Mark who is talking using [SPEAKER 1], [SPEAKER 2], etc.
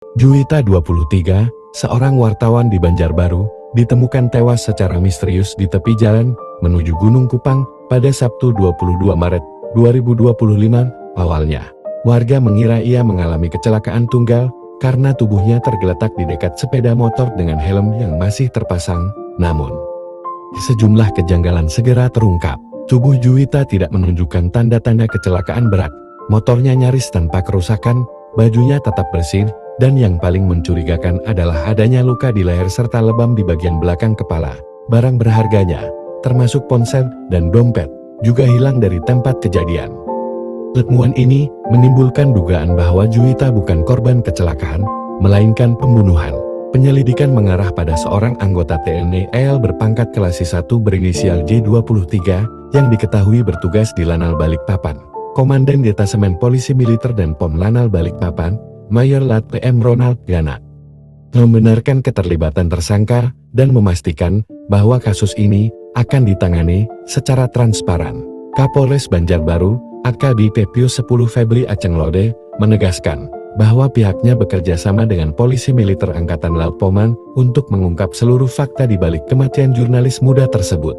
[SPEAKER 1] Juwita 23, seorang wartawan di Banjarbaru, ditemukan tewas secara misterius di tepi jalan menuju Gunung Kupang pada Sabtu 22 Maret 2025. Awalnya, warga mengira ia mengalami kecelakaan tunggal karena tubuhnya tergeletak di dekat sepeda motor dengan helm yang masih terpasang. Namun, sejumlah kejanggalan segera terungkap. Tubuh Juwita tidak menunjukkan tanda-tanda kecelakaan berat. Motornya nyaris tanpa kerusakan, bajunya tetap bersih, dan yang paling mencurigakan adalah adanya luka di leher serta lebam di bagian belakang kepala. Barang berharganya, termasuk ponsel dan dompet, juga hilang dari tempat kejadian. Temuan ini menimbulkan dugaan bahwa Juwita bukan korban kecelakaan, melainkan pembunuhan. Penyelidikan mengarah pada seorang anggota TNI AL berpangkat Kelasi 1 berinisial J23 yang diketahui bertugas di Lanal Balikpapan. Komandan Detasemen Polisi Militer dan Pom Lanal Balikpapan, Mayor Lat PM Ronald Gana, membenarkan keterlibatan tersangka dan memastikan bahwa kasus ini akan ditangani secara transparan. Kapolres Banjarbaru, AKBP Pius 10 Febri Acenglode, menegaskan bahwa pihaknya bekerja sama dengan Polisi Militer Angkatan Laut Poman untuk mengungkap seluruh fakta di balik kematian jurnalis muda tersebut.